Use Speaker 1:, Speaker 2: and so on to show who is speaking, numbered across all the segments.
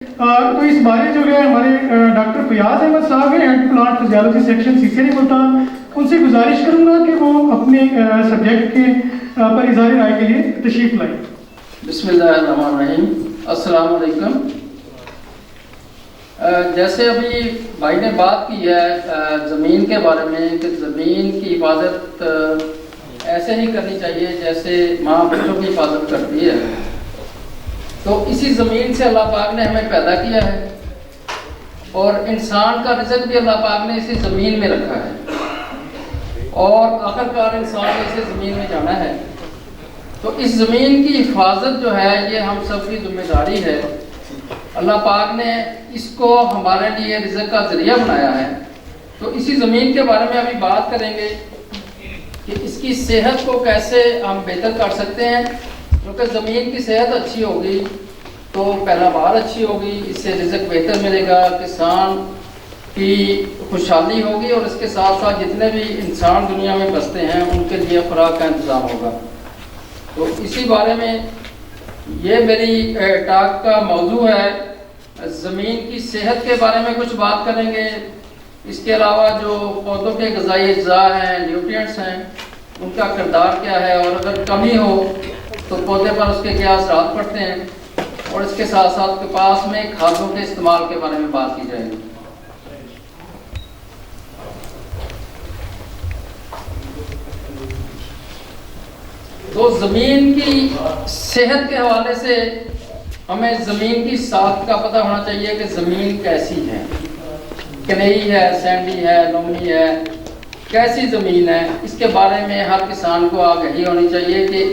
Speaker 1: تو اس بارے جو ہے ہمارے ڈاکٹر فیاض احمد صاحب ہیں head plant physiology section CCRI Multan, ان سے گزارش کروں گا کہ وہ اپنے سبجیکٹ کے پر اظہار رائے کے لیے تشریف لائیں۔
Speaker 2: بسم اللہ الرحمن الرحیم، السلام علیکم۔ جیسے ابھی بھائی نے بات کی ہے زمین کے بارے میں کہ زمین کی حفاظت ایسے ہی کرنی چاہیے جیسے ماں بچوں کی حفاظت کرتی ہے، تو اسی زمین سے اللہ پاک نے ہمیں پیدا کیا ہے اور انسان کا رزق بھی اللہ پاک نے اسی زمین میں رکھا ہے اور آخرکار انسان کو اسی زمین میں جانا ہے۔ تو اس زمین کی حفاظت جو ہے یہ ہم سب کی ذمہ داری ہے۔ اللہ پاک نے اس کو ہمارے لیے رزق کا ذریعہ بنایا ہے، تو اسی زمین کے بارے میں ابھی بات کریں گے کہ اس کی صحت کو کیسے ہم بہتر کر سکتے ہیں، کیونکہ زمین کی صحت اچھی ہوگی تو پیداوار اچھی ہوگی، اس سے رزق بہتر ملے گا، کسان کی خوشحالی ہوگی اور اس کے ساتھ ساتھ جتنے بھی انسان دنیا میں بستے ہیں ان کے لیے خوراک کا انتظام ہوگا۔ تو اسی بارے میں یہ میری ٹاک کا موضوع ہے، زمین کی صحت کے بارے میں کچھ بات کریں گے۔ اس کے علاوہ جو پودوں کے غذائی اجزاء ہیں، نیوٹرینٹس ہیں، ان کا کردار کیا ہے اور اگر کمی ہو تو پودے پر اس کے کیا اثرات پڑتے ہیں، اور اس کے ساتھ ساتھ کپاس میں کھادوں کے استعمال کے بارے میں بات کی جائے گی۔ تو زمین کی صحت کے حوالے سے ہمیں زمین کی ساخت کا پتہ ہونا چاہیے کہ زمین کیسی ہے، کلیئی ہے، سینڈی ہے، لومڑی ہے، کیسی زمین ہے، اس کے بارے میں ہر کسان کو آگہی ہونی چاہیے کہ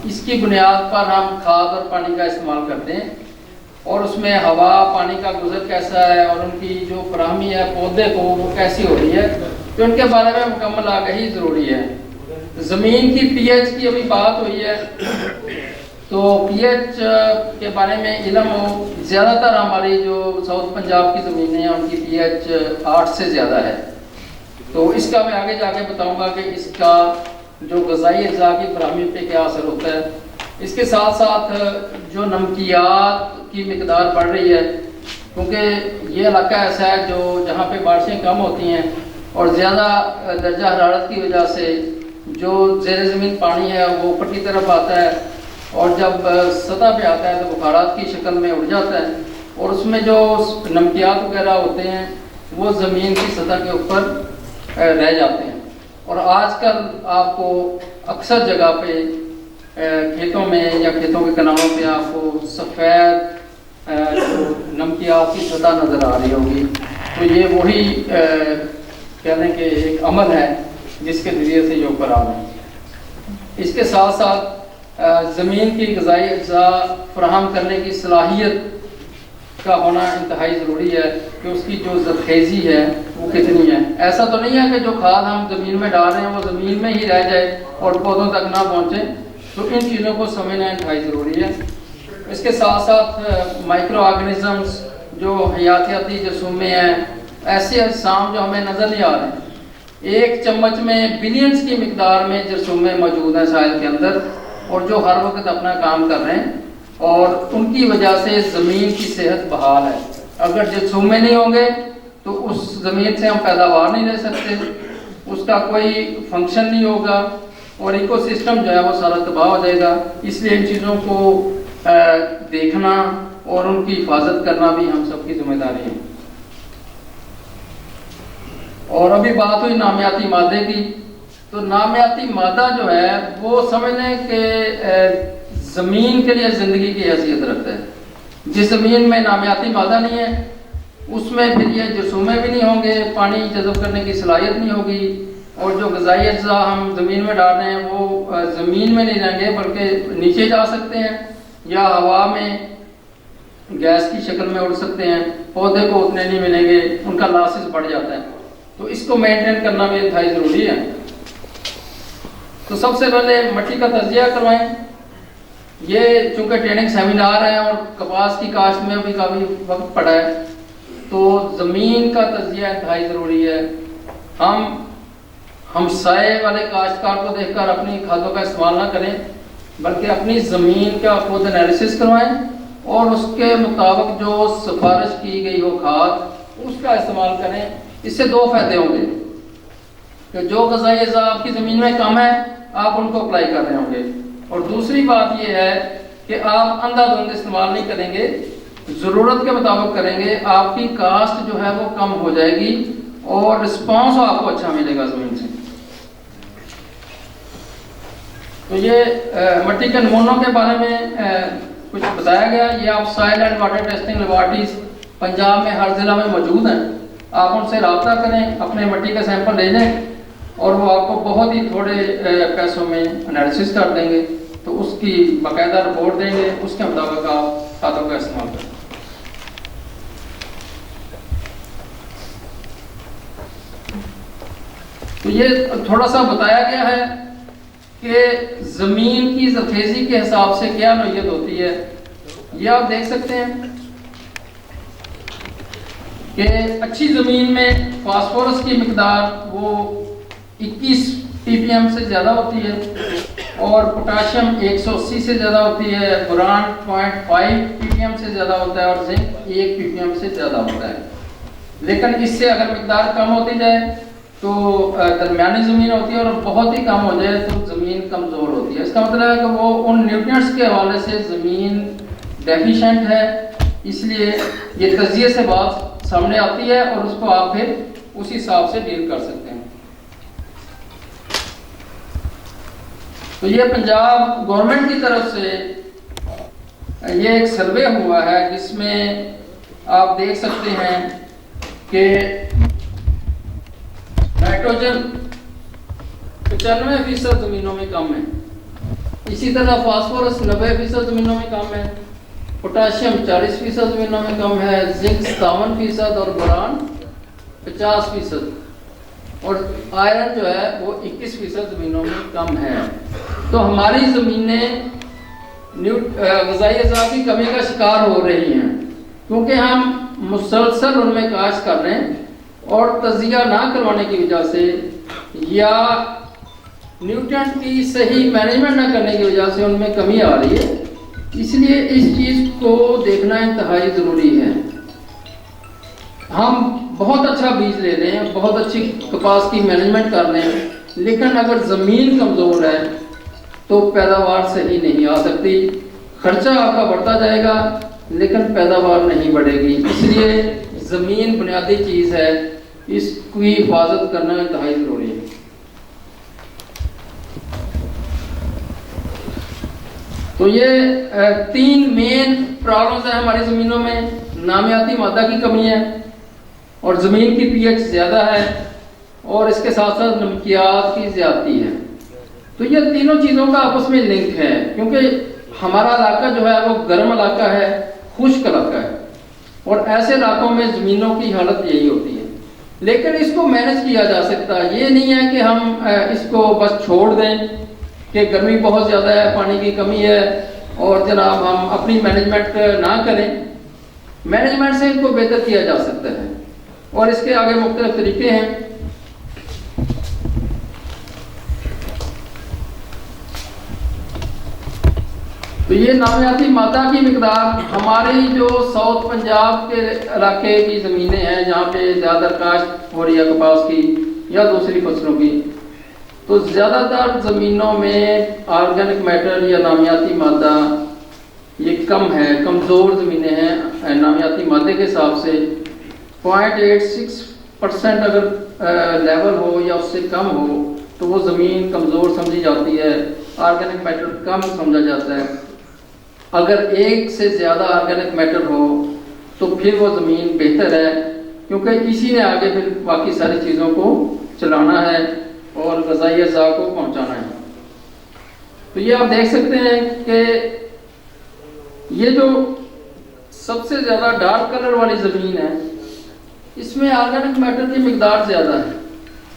Speaker 2: اس کی بنیاد پر ہم کھاد اور پانی کا استعمال کرتے ہیں اور اس میں ہوا پانی کا گزر کیسا ہے اور ان کی جو فراہمی ہے پودے کو وہ کیسی ہو رہی ہے، تو ان کے بارے میں مکمل آگہی ضروری ہے۔ زمین کی پی ایچ کی ابھی بات ہوئی ہے، تو پی ایچ کے بارے میں علم ہو، زیادہ تر ہماری جو ساؤتھ پنجاب کی زمینیں ہیں ان کی پی ایچ 8 سے زیادہ ہے، تو اس کا میں آگے جا کے بتاؤں گا کہ اس کا جو غذائی اجزاء کی فراہمی پہ کیا اثر ہوتا ہے۔ اس کے ساتھ ساتھ جو نمکیات کی مقدار بڑھ رہی ہے، کیونکہ یہ علاقہ ایسا ہے جو جہاں پہ بارشیں کم ہوتی ہیں اور زیادہ درجہ حرارت کی وجہ سے جو زیر زمین پانی ہے وہ اوپر کی طرف آتا ہے اور جب سطح پہ آتا ہے تو بخارات کی شکل میں اڑ جاتا ہے اور اس میں جو نمکیات وغیرہ ہوتے ہیں وہ زمین کی سطح کے اوپر رہ جاتے ہیں، اور آج کل آپ کو اکثر جگہ پہ کھیتوں میں یا کھیتوں کے کناروں پہ آپ کو سفید نمکیات کی سطح نظر آ رہی ہوگی، تو یہ وہی کہنے کے ایک عمل ہے جس کے ذریعے سے یہ اوپر آ رہے ہیں۔ اس کے ساتھ ساتھ زمین کی غذائی اجزاء فراہم کرنے کی صلاحیت کا ہونا انتہائی ضروری ہے کہ اس کی جو زرخیزی ہے وہ کتنی ہے۔ ایسا تو نہیں ہے کہ جو کھاد ہم زمین میں ڈال رہے ہیں وہ زمین میں ہی رہ جائے اور پودوں تک نہ پہنچے، تو ان چیزوں کو سمجھنا انتہائی ضروری ہے۔ اس کے ساتھ ساتھ مائکرو آرگنزمز جو حیاتیاتی جرثومے ہیں، ایسے اجسام جو ہمیں نظر نہیں آ رہے ہیں، ایک چمچ میں بلینز کی مقدار میں جرثومے موجود ہیں سائل کے اندر اور جو ہر وقت اپنا کام کر رہے ہیں اور ان کی وجہ سے زمین کی صحت بحال ہے۔ اگر جرثومے نہیں ہوں گے تو اس زمین سے ہم پیداوار نہیں لے سکتے، اس کا کوئی فنکشن نہیں ہوگا اور ایکو سسٹم جو ہے وہ سارا تباہ ہو جائے گا۔ اس لیے ان چیزوں کو دیکھنا اور ان کی حفاظت کرنا بھی ہم سب کی ذمہ داری ہے۔ اور ابھی بات ہوئی نامیاتی مادے کی، تو نامیاتی مادہ جو ہے وہ سمجھ لیں کہ زمین کے لیے زندگی کی حیثیت رکھتا ہے۔ جس زمین میں نامیاتی مادہ نہیں ہے اس میں پھر یہ جرثومے بھی نہیں ہوں گے، پانی جذب کرنے کی صلاحیت نہیں ہوگی، اور جو غذائی اجزاء ہم زمین میں ڈال رہے ہیں وہ زمین میں نہیں رہیں گے بلکہ نیچے جا سکتے ہیں یا ہوا میں گیس کی شکل میں اڑ سکتے ہیں، پودے کو اتنے نہیں ملیں گے، ان کا لاسز بڑھ جاتا ہے، تو اس کو مینٹین کرنا بھی انتہائی ضروری ہے۔ تو سب سے پہلے مٹی کا تجزیہ کروائیں۔ یہ چونکہ ٹریننگ سیمینار ہے اور کپاس کی کاشت میں بھی کافی وقت پڑا ہے، تو زمین کا تجزیہ انتہائی ضروری ہے۔ ہم سائے والے کاشتکار کو دیکھ کر اپنی کھادوں کا استعمال نہ کریں بلکہ اپنی زمین کا خود انالیسس کروائیں اور اس کے مطابق جو سفارش کی گئی ہو کھاد اس کا استعمال کریں. اس سے 2 فائدے ہوں گے کہ جو غذائی اجزاء آپ کی زمین میں کم ہے آپ ان کو اپلائی کر رہے ہوں گے. اور دوسری بات یہ ہے کہ آپ اندھا دھند استعمال نہیں کریں گے, ضرورت کے مطابق کریں گے. آپ کی کاسٹ جو ہے وہ کم ہو جائے گی اور رسپانس آپ کو اچھا ملے گا زمین سے. تو یہ مٹی کے نمونوں کے بارے میں کچھ بتایا گیا. یہ آپ سائل and water testing laboratories Punjab میں ہر ضلع میں موجود ہیں. آپ ان سے رابطہ کریں, اپنے مٹی کا سیمپل لے جائیں اور وہ آپ کو بہت ہی تھوڑے پیسوں میں انالیسس کر دیں گے. تو اس کی باقاعدہ رپورٹ دیں گے, اس کے مطابق آپ کھادوں کا استعمال کریں. تو یہ تھوڑا سا بتایا گیا ہے کہ زمین کی زرخیزی کے حساب سے کیا نوعیت ہوتی ہے. یہ آپ دیکھ سکتے ہیں کہ اچھی زمین میں فاسفورس کی مقدار وہ 21 پی پی ایم سے زیادہ ہوتی ہے اور پوٹاشیم 180 سے زیادہ ہوتی ہے, بوران 0.5 پی پی ایم سے زیادہ ہوتا ہے اور زنک 1 پی پی ایم سے زیادہ ہوتا ہے. لیکن اس سے اگر مقدار کم ہوتی جائے تو درمیانی زمین ہوتی ہے اور بہت ہی کم ہو جائے تو زمین کمزور ہوتی ہے. اس کا مطلب ہے کہ وہ ان نیوٹرینٹس کے حوالے سے زمین ڈیفیشینٹ ہے. اس لیے یہ تجزیے سے بات سامنے آتی ہے اور اس کو آپ پھر اسی حساب سے ڈیل کر سکتے ہیں. تو یہ پنجاب گورنمنٹ کی طرف سے یہ ایک سروے ہوا ہے جس میں آپ دیکھ سکتے ہیں کہ نائٹروجن 95% زمینوں میں کم ہے, اسی طرح فاسفورس 90% زمینوں میں کم ہے, پوٹاشیم 40% زمینوں میں کم ہے, زنک 57% اور بوران 50% اور آئرن جو ہے وہ 21% زمینوں میں کم ہے. تو ہماری زمینیں غذائی اجزاء کی کمی کا شکار ہو رہی ہیں کیونکہ ہم مسلسل ان میں کاشت کر رہے ہیں اور تجزیہ نہ کروانے کی وجہ سے یا نیوٹرینٹ کی صحیح مینجمنٹ نہ کرنے کی وجہ سے ان میں کمی آ رہی ہے. اس لیے اس چیز کو دیکھنا انتہائی ضروری ہے. ہم بہت اچھا بیج لے رہے ہیں, بہت اچھی کپاس کی مینجمنٹ کر رہے ہیں, لیکن اگر زمین کمزور ہے تو پیداوار صحیح نہیں آ سکتی. خرچہ آپ کا بڑھتا جائے گا لیکن پیداوار نہیں بڑھے گی. اس لیے زمین بنیادی چیز ہے, اس کی حفاظت کرنا انتہائی ضروری ہے. تو یہ 3 مین پرابلمز ہیں ہماری زمینوں میں. نامیاتی مادہ کی کمی ہے اور زمین کی پی ایچ زیادہ ہے اور اس کے ساتھ ساتھ نمکیات کی زیادتی ہے. تو یہ تینوں چیزوں کا آپس میں لنک ہے کیونکہ ہمارا علاقہ جو ہے وہ گرم علاقہ ہے, خشک علاقہ ہے اور ایسے علاقوں میں زمینوں کی حالت یہی ہوتی ہے. لیکن اس کو مینج کیا جا سکتا ہے. یہ نہیں ہے کہ ہم اس کو بس چھوڑ دیں کہ گرمی بہت زیادہ ہے, پانی کی کمی ہے اور جناب ہم اپنی مینجمنٹ نہ کریں. مینجمنٹ سے ان کو بہتر کیا جا سکتا ہے اور اس کے آگے مختلف طریقے ہیں. تو یہ نامیاتی مادہ کی مقدار ہماری جو ساؤتھ پنجاب کے علاقے کی زمینیں ہیں جہاں پہ زیادہ کاشت ہو رہی ہے کپاس کی یا دوسری فصلوں کی, تو زیادہ تر زمینوں میں آرگینک میٹر یا نامیاتی مادہ یہ کم ہے, کمزور زمینیں ہیں. نامیاتی مادے کے حساب سے 0.86% اگر لیول ہو یا اس سے کم ہو تو وہ زمین کمزور سمجھی جاتی ہے, آرگینک میٹر کم سمجھا جاتا ہے. اگر 1 سے زیادہ آرگینک میٹر ہو تو پھر وہ زمین بہتر ہے کیونکہ اسی نے آگے پھر باقی ساری چیزوں کو چلانا ہے اور غذائی اجزاء کو پہنچانا ہے. تو یہ آپ دیکھ سکتے ہیں کہ یہ جو سب سے زیادہ ڈارک کلر والی زمین ہے اس میں آرگینک میٹر کی مقدار زیادہ ہے.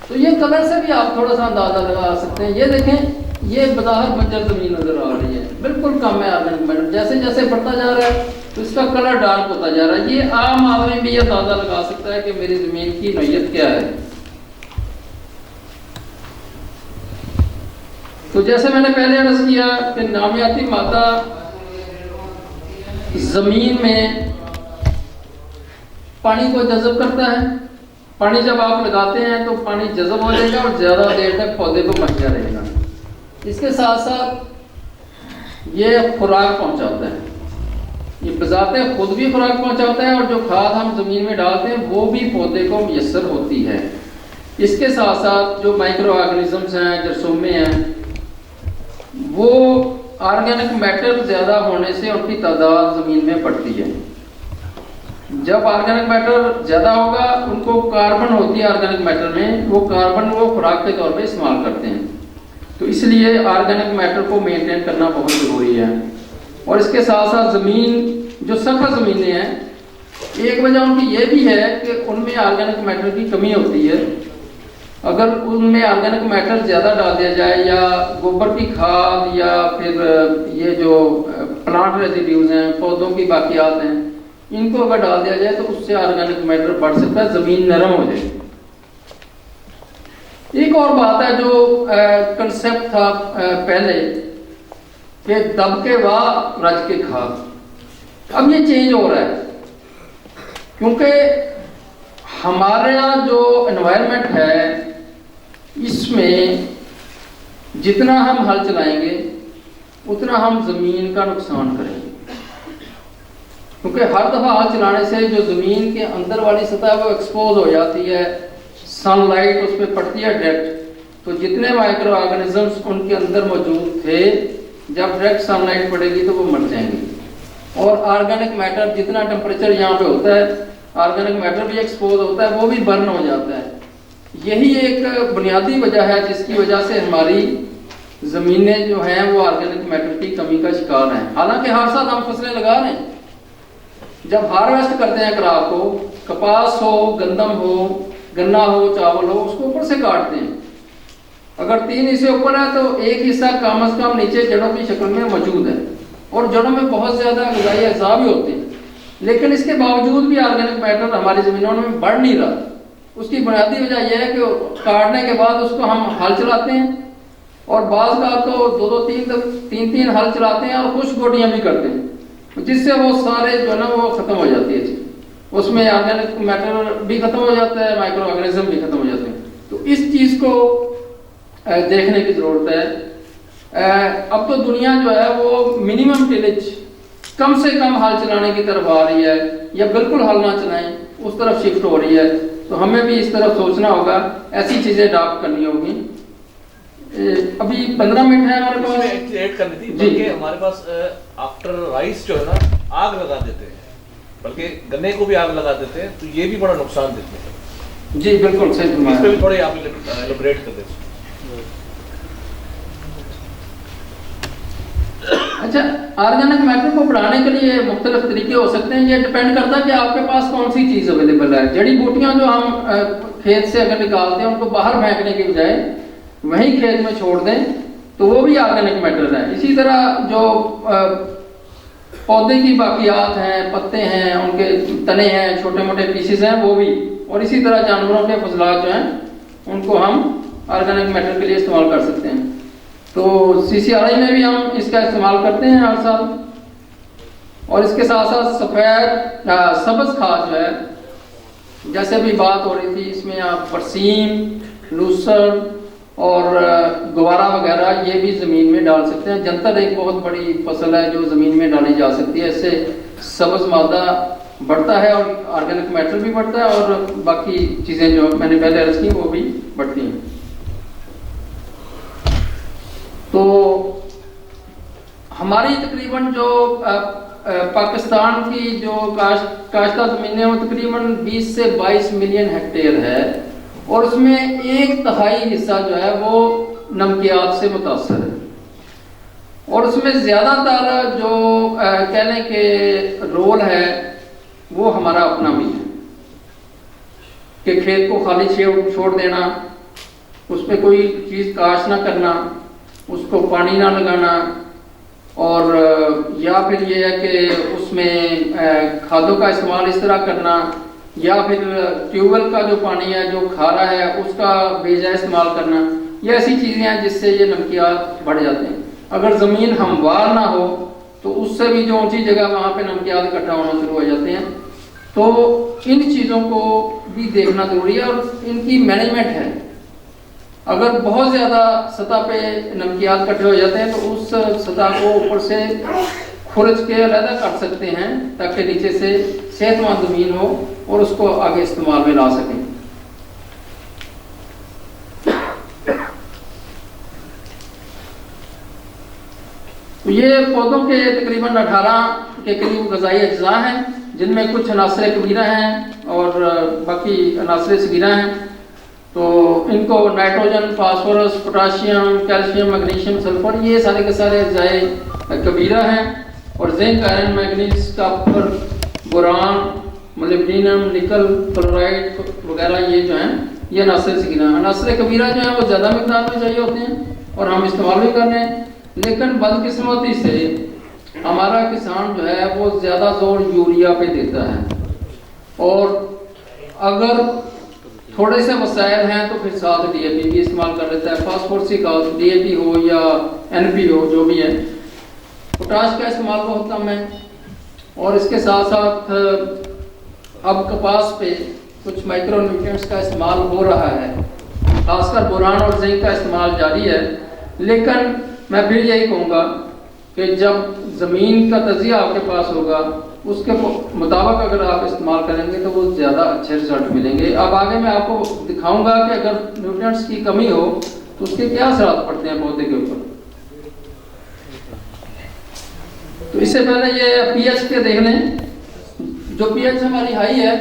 Speaker 2: تو یہ کلر سے بھی آپ تھوڑا سا اندازہ لگا سکتے ہیں. یہ دیکھیں, یہ بظاہر بنجر زمین نظر آ رہی ہے, بالکل کم ہے آرگینک میٹر. جیسے جیسے بڑھتا جا رہا ہے تو اس کا کلر ڈارک ہوتا جا رہا ہے. یہ عام آدمی بھی یہ اندازہ لگا سکتا ہے کہ میری زمین کی نوعیت کیا ہے. تو جیسے میں نے پہلے عرض کیا کہ نامیاتی مادہ ज़मीन में पानी को जज़ब करता है। पानी जब आप लगाते हैं तो पानी जज़ब हो जाएगा और ज़्यादा देर तक पौधे को महंगा रहेगा। इसके साथ साथ ये खुराक पहुंचाता है, ये बजाते खुद भी खुराक पहुंचाता है और जो खाद हम ज़मीन में डालते हैं वो भी पौधे को मुयस्सर होती है। इसके साथ साथ जो माइक्रो ऑर्गेनिजम्स हैं, जरसोमे हैं, वो ऑर्गेनिक मैटर ज़्यादा होने से उनकी तादाद ज़मीन में बढ़ती है। जब ऑर्गेनिक मैटर ज़्यादा होगा, उनको कार्बन होती है ऑर्गेनिक मैटर में, वो कार्बन वो खुराक के तौर पे इस्तेमाल करते हैं। तो इसलिए ऑर्गेनिक मैटर को मेंटेन करना बहुत ज़रूरी है। और इसके साथ साथ ज़मीन, जो सख्त ज़मीनें हैं, एक वजह उनकी ये भी है कि उनमें ऑर्गेनिक मैटर की कमी होती है। अगर उनमें ऑर्गेनिक मैटर ज़्यादा डाल दिया जाए या गोबर की खाद या फिर ये जो प्लांट रेजिड्यूज हैं, पौधों की बाकियात हैं, इनको अगर डाल दिया जाए तो उससे ऑर्गेनिक मैटर बढ़ सकता है, ज़मीन नरम हो जाएगी। एक और बात है जो कंसेप्ट था पहले कि दब के वाह रज के खाद, अब ये चेंज हो रहा है क्योंकि हमारा जो एनवायरनमेंट है इसमें जितना हम हल चलाएंगे उतना हम ज़मीन का नुकसान करेंगे, क्योंकि हर दफ़ा हल चलाने से जो ज़मीन के अंदर वाली सतह वो एक्सपोज हो जाती है, सनलाइट उस पर पड़ती है डायरेक्ट, तो जितने माइक्रो ऑर्गेनिजम्स उनके अंदर मौजूद थे जब डायरेक्ट सनलाइट पड़ेगी तो वो मर जाएंगे। और ऑर्गेनिक मैटर जितना टेम्परेचर यहाँ पे होता है, ऑर्गेनिक मैटर भी एक्सपोज होता है, वो भी बर्न हो जाता है। यही एक बुनियादी वजह है जिसकी वजह से हमारी ज़मीनें जो हैं वो ऑर्गेनिक मैटर की कमी का शिकार हैं। हालांकि हर साल हम फसलें लगा रहे हैं, जब हार्वेस्ट करते हैं क्रॉप को, कपास हो, गंदम हो, गन्ना हो, चावल हो, उसको ऊपर से काटते हैं। अगर 3 हिस्से ऊपर है तो एक हिस्सा कम से कम नीचे जड़ों की शक्ल में मौजूद है, और जड़ों में बहुत ज़्यादा ग़िज़ाई अज़्ज़ा भी होते हैं, लेकिन इसके बावजूद भी ऑर्गेनिक मैटर हमारी ज़मीनों में बढ़ नहीं रहा। उसकी बुनियादी वजह यह है कि काटने के बाद उसको हम हल चलाते हैं, और बाज़ का तो 2-3 हल चलाते हैं और खुश गोटियाँ भी करते हैं, जिससे वो सारे जो है ना वो ख़त्म हो जाती है, उसमें ऑर्गेनिक मैटर भी ख़त्म हो जाता है, माइक्रो ऑर्गेनिज्म भी ख़त्म हो जाते हैं। तो इस चीज़ को देखने की ज़रूरत है। अब तो दुनिया जो है वो मिनिमम टिलेज, कम से कम हल चलाने की तरफ आ रही है, या बिल्कुल हल ना चलाएं उस तरफ शिफ्ट हो रही है। तो हमें भी इस तरफ सोचना होगा, ऐसी चीज़ें अडॉप्ट करनी होगी। अभी 15 मिनट है हमारे पास,
Speaker 3: ऐड करनी थी, बल्कि हमारे पास आफ्टर राइस जो है ना आग लगा देते हैं, बल्कि गन्ने को भी आग लगा देते हैं, तो ये भी बड़ा नुकसान देते हैं।
Speaker 2: जी बिल्कुल सही फरमाया।
Speaker 3: इस पे भी थोड़े आप एलैबोरेट कर दें।
Speaker 2: अच्छा, ऑर्गेनिक मैटर को बढ़ाने के लिए मुख्तलिफ तरीके हो सकते हैं। ये डिपेंड करता है कि आपके पास कौन सी चीज़ अवेलेबल है। जड़ी बूटियाँ जो हम खेत से अगर निकालते हैं, उनको बाहर फेंकने के बजाय वहीं खेत में छोड़ दें तो वो भी ऑर्गेनिक मैटर है। इसी तरह जो पौधे की बाकियात हैं, पत्ते हैं, उनके तने हैं, छोटे मोटे पीसेस हैं, वो भी, और इसी तरह जानवरों के फजलात जो हैं उनको हम ऑर्गेनिक मैटर के लिए इस्तेमाल कर सकते हैं। तो CCRI में भी हम इसका इस्तेमाल करते हैं हर साल। और इसके साथ साथ सफ़ेद सब्ज़ खाद जो है, जैसे अभी बात हो रही थी, इसमें आप बरसीम, लूसर और गवारा वगैरह ये भी ज़मीन में डाल सकते हैं। जंतर एक बहुत बड़ी फसल है जो ज़मीन में डाली जा सकती है। इससे सब्ज़ मादा बढ़ता है और ऑर्गेनिक मैटर भी बढ़ता है, और बाकी चीज़ें जो मैंने पहले अर्ज़ की वो भी बढ़ती हैं। तो हमारी तकरीबन जो पाकिस्तान की जो काश्ता ज़मीनें वो तकरीबन 20 से 22 मिलियन हेक्टेयर है, और उसमें 1/3 हिस्सा जो है वो नमकियात से मुतासर है। और उसमें ज़्यादातर जो कहने के रोल है वो हमारा अपना भी है कि खेत को खाली छोड़ देना, उस पर कोई चीज़ काश ना करना, उसको पानी ना लगाना, और या फिर ये है कि उसमें खादों का इस्तेमाल इस तरह करना, या फिर ट्यूबवेल का जो पानी है जो खारा है उसका बेजा इस्तेमाल करना। ये ऐसी चीज़ें हैं जिससे ये नमकियात बढ़ जाते हैं। अगर ज़मीन हमवार ना हो तो उससे भी जो ऊंची जगह वहाँ पे नमकियात इकट्ठा होना शुरू हो जाते हैं। तो इन चीज़ों को भी देखना जरूरी है और इनकी मैनेजमेंट है। अगर बहुत ज़्यादा सतह पे नमकियात इकट्ठे हो जाते हैं तो उस सतह को ऊपर से खुरच के अलग कर सकते हैं ताकि नीचे से सेहतमंद ज़मीन हो और उसको आगे इस्तेमाल में ला सकें। तो ये पौधों के तकरीबन 18 के करीब ग़िज़ाई अज्जा हैं, जिनमें कुछ अनासर कबीरा हैं और बाकी अनासर सगीरा हैं। तो इनको nitrogen, phosphorus, potassium, calcium, magnesium, sulphur, ये सारे के सारे अज्जाए कबीरा हैं। और zinc, iron, manganese, copper, boron, molybdenum, निकल, क्लोराइड वगैरह ये जो हैं ये अनासर सगीरा। अनासर कबीरा जो हैं वो ज़्यादा मिकदार में चाहिए होते हैं और हम इस्तेमाल भी कर रहे हैं, लेकिन बदकिस्मती से हमारा किसान जो है वो ज़्यादा जोर यूरिया पे देता है और अगर थोड़े से वसाइल हैं तो फिर साथ DAP भी इस्तेमाल कर लेता है। फास्फोरस की खाद DAP हो या NP हो जो भी है। पोटाश का इस्तेमाल बहुत कम है और इसके साथ साथ अब कपास पे कुछ माइक्रो न्यूट्रिएंट्स का इस्तेमाल हो रहा है, खासकर बोरान और जिंक का इस्तेमाल जारी है। लेकिन मैं फिर यही कहूँगा कि जब ज़मीन का तजिया आपके पास होगा उसके मुताबिक अगर आप इस्तेमाल करेंगे तो वो ज़्यादा अच्छे रिजल्ट मिलेंगे। अब आगे मैं आपको दिखाऊंगा कि अगर न्यूट्रिएंट्स की कमी हो तो उसके क्या असरात पड़ते हैं पौधे के ऊपर। तो इससे पहले ये pH के देख लें। जो pH हमारी हाई है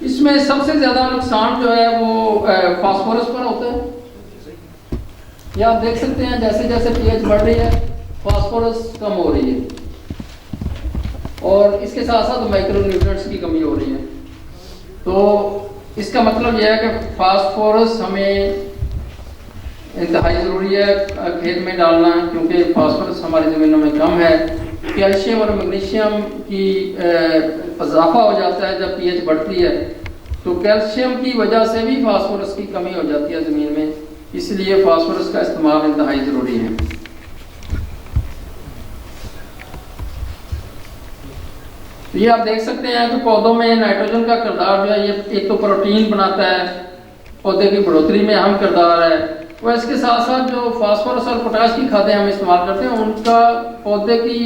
Speaker 2: इसमें सबसे ज़्यादा नुकसान जो है वो फास्फोरस पर होता है। या आप देख सकते हैं जैसे जैसे pH बढ़ रही है फास्फोरस कम हो रही है और इसके साथ साथ माइक्रो न्यूट्रिएंट्स की कमी हो रही है। तो इसका मतलब यह है कि फास्फोरस हमें इंतहाई ज़रूरी है खेत में डालना, क्योंकि फास्फोरस हमारी ज़मीनों में कम है। कैल्शियम और मैग्नीशियम की इजाफा हो जाता है जब pH बढ़ती है, तो कैल्शियम की वजह से भी फास्फोरस की कमी हो जाती है ज़मीन में, इसलिए फास्फोरस का इस्तेमाल इंतहाई ज़रूरी है। तो ये आप देख सकते हैं कि पौधों में नाइट्रोजन का किरदार जो है ये एक तो प्रोटीन बनाता है, पौधे की बढ़ोतरी में अहम किरदार है, और इसके साथ साथ जो फास्फोरस और पोटाश की खादें हम इस्तेमाल करते हैं उनका पौधे की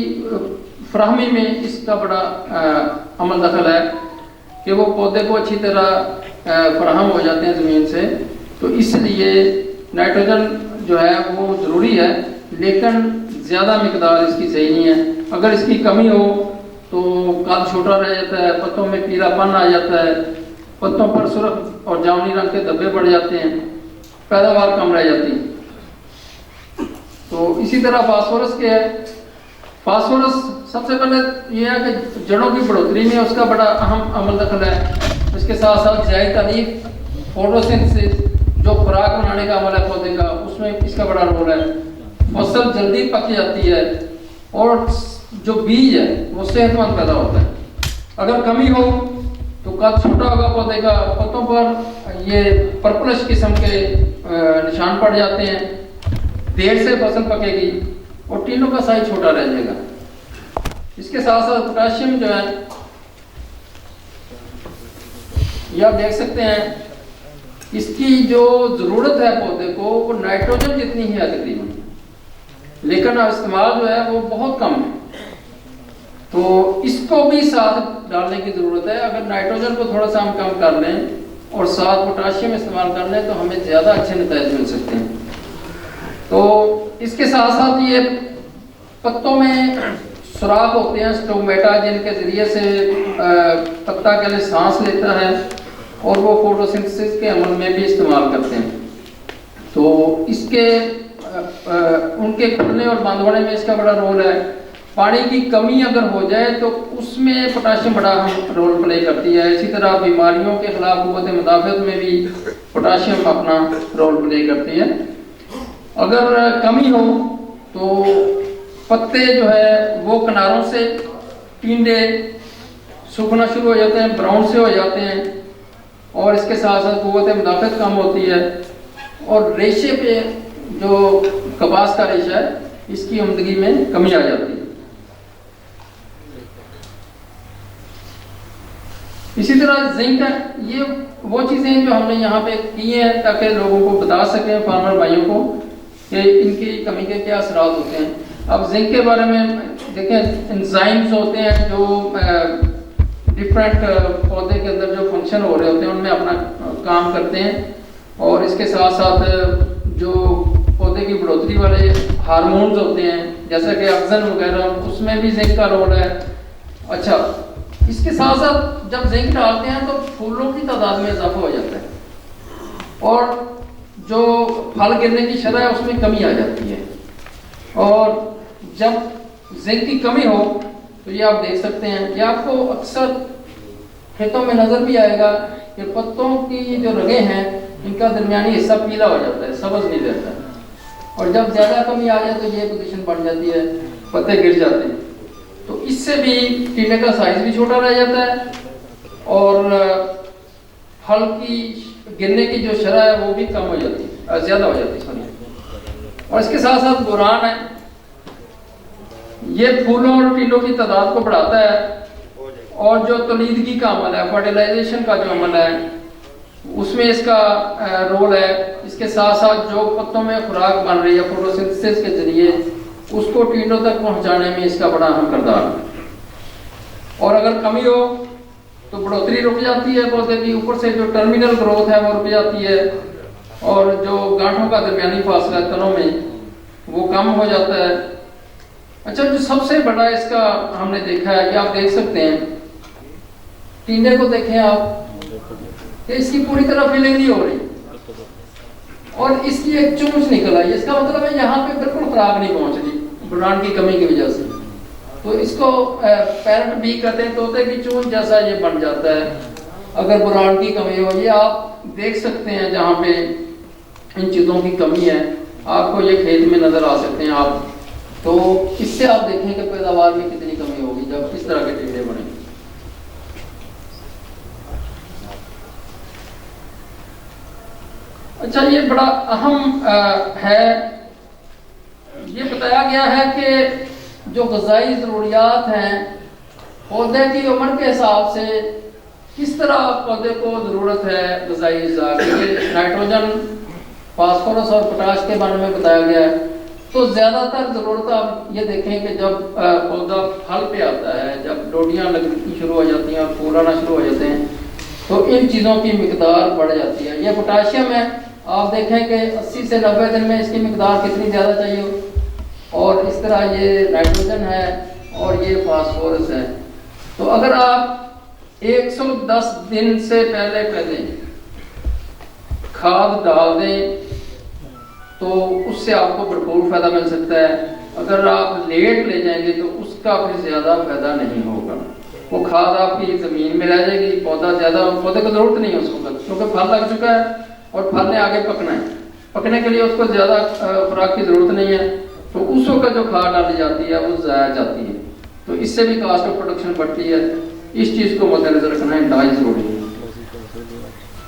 Speaker 2: फराहमी में इसका बड़ा अमल दखल है कि वो पौधे को अच्छी तरह फराहम हो जाते हैं ज़मीन से। तो इसलिए नाइट्रोजन जो है वो ज़रूरी है, लेकिन ज़्यादा मिकदार इसकी सही नहीं है। अगर इसकी कमी हो तो कद छोटा रह जाता है, पत्तों में पीलापन आ जाता है, पत्तों पर सुर्ख और जामुनी रंग के धब्बे पड़ जाते हैं, पैदावार कम रह जाती है। तो इसी तरह फास्फोरस के है। फास्फोरस सबसे पहले यह है कि जड़ों की बढ़ोतरी में उसका बड़ा अहम अमल दखल है। इसके साथ साथ ज़ायद तारीफ, फोटोसिंथेसिस, जो खुराक बनाने का अमल है पौधे का, उसमें इसका बड़ा रोल है। फसल जल्दी पक जाती है और जो बीज है वो सेहतमंद पैदा होता है। अगर कमी हो तो कद छोटा होगा पौधे का, पत्तों पर ये पर्पलिश किस्म के निशान पड़ जाते हैं, देर से फसल पकेगी और टीलों का साइज छोटा रह जाएगा। इसके साथ साथ पोटाशियम जो है ये आप देख सकते हैं, इसकी जो ज़रूरत है पौधे को वो नाइट्रोजन जितनी ही है तकरीबन, लेकिन इस्तेमाल जो है वो बहुत कम है। तो इसको भी साथ डालने की ज़रूरत है। अगर नाइट्रोजन को थोड़ा सा हम कम कर लें और साथ पोटाशियम इस्तेमाल कर लें तो हमें ज़्यादा अच्छे नतीजे मिल सकते हैं। तो इसके साथ साथ ये पत्तों में सुराख होते हैं स्टोमेटा, जिनके ज़रिए से पत्ता के लिए सांस लेता है और वो फोटोसिंथेसिस के अमल में भी इस्तेमाल करते हैं। तो इसके उनके खुलने और बंद होने में इसका बड़ा रोल है। पानी की कमी अगर हो जाए तो उसमें पोटाशियम बड़ा अहम रोल प्ले करती है। इसी तरह बीमारियों के खिलाफ क़ुव्वत मुदाफ़अत में भी पोटाशियम अपना रोल प्ले करती है। अगर कमी हो तो पत्ते जो है वो किनारों से टींडे सूखना शुरू हो जाते हैं, ब्राउन से हो जाते हैं, और इसके साथ साथ क़ुव्वत मुदाफ़अत कम होती है और रेशे पे जो कपास का रेशा है इसकी उम्दगी में कमी आ जाती है। इसी तरह जिंक है, ये वो चीज़ें हैं जो हमने यहाँ पे की हैं ताकि लोगों को बता सकें, फार्मर भाइयों को, कि इनकी कमी के क्या असरात होते हैं। अब जिंक के बारे में देखें, एंजाइम्स होते हैं जो डिफरेंट पौधे के अंदर जो फंक्शन हो रहे होते हैं उनमें अपना काम करते हैं, और इसके साथ साथ जो पौधे की बढ़ोतरी वाले हार्मोन्स होते हैं जैसा कि ऑक्सीजन वगैरह, उसमें भी जिंक का रोल है। अच्छा, इसके साथ साथ जब जिंक डालते हैं तो फूलों की तादाद में इजाफा हो जाता है और जो फल गिरने की शरह है उसमें कमी आ जाती है। और जब जिंक की कमी हो तो ये आप देख सकते हैं, ये आपको अक्सर खेतों में नजर भी आएगा कि पत्तों की जो रगें हैं इनका दरमियानी हिस्सा पीला हो जाता है, सब्ज नहीं रहता है, और जब ज़्यादा कमी आ जाए तो ये पोजीशन बन जाती है, पत्ते गिर जाते हैं। तो इससे भी टीले का साइज भी छोटा रह जाता है और फल की गिरने की जो शरह है वो भी कम हो जाती है, ज़्यादा हो जाती है सॉरी। और इसके साथ साथ बोरान है, ये फूलों और टीलों की तादाद को बढ़ाता है, और जो तलीदगी का अमल है, फर्टिलाइजेशन का जो अमल है उसमें इसका रोल है। इसके साथ साथ जो पत्तों में खुराक बन रही है फोटोसिंथेसिस के जरिए उसको टीलों तक पहुंचाने में इसका बड़ा अहम किरदार है। और अगर कमी हो तो बढ़ोतरी रुक जाती है पौधे की, ऊपर से जो टर्मिनल ग्रोथ है वो रुक जाती है, और जो गांठों का दरमियानी फासला तनों में वो कम हो जाता है। अच्छा, जो सबसे बड़ा इसका हमने देखा है कि आप देख सकते हैं, टींडे को देखें आप कि इसकी पूरी तरह फिलिंग नहीं हो रही और इसकी एक चूंच निकल आई, इसका मतलब है यहाँ पे बिल्कुल खुराक नहीं पहुंच रही बोरान की कमी की वजह से। तो इसको पैरेंट बी कहते हैं, तोते की चूंच जैसा ये बन जाता है अगर बोरान की कमी हो। ये आप देख सकते हैं जहाँ पे इन चीज़ों की कमी है, आपको ये खेत में नजर आ सकते हैं आप। तो इससे आप देखें कि पैदावार में कितनी कमी होगी जब इस तरह के टीले बनेंगे। अच्छा, ये बड़ा अहम है, ये बताया गया है कि जो ग़िज़ाई ज़रूरियात हैं पौधे की उम्र के हिसाब से किस तरह पौधे को ज़रूरत है ग़िज़ाई अज़्ज़ा की, नाइट्रोजन, फास्फोरस और पोटाश के बारे में बताया गया है। तो ज़्यादातर ज़रूरत आप ये देखें कि जब पौधा फल पे आता है, जब डोडियाँ लगनी शुरू हो जाती हैं और फूल आना शुरू हो जाते हैं, तो इन चीज़ों की मिकदार बढ़ जाती है। ये पोटाशियम है, आप देखें कि 80 से 90 दिन में इसकी मिकदार कितनी ज़्यादा चाहिए, और इस तरह ये नाइट्रोजन है और ये फास्फोरस है। तो अगर आप 110 दिन से पहले खाद डाल दें तो उससे आपको भरपूर फायदा मिल सकता है। अगर आप लेट ले जाएंगे तो उसका फिर ज़्यादा फायदा नहीं होगा, वो खाद आपकी ज़मीन में रह जाएगी, पौधा ज़्यादा, पौधे को ज़रूरत नहीं है उसको, क्योंकि फल लग चुका है और फल ने आगे पकना है, पकने के लिए उसको ज़्यादा खुराक की ज़रूरत नहीं है। तो उस वक्त जो खाद डाली जाती है वो ज़ाया जाती है, तो इससे भी कास्ट ऑफ प्रोडक्शन बढ़ती है। इस चीज़ को मद्देनजर रखना इंतहाई ज़रूरी है।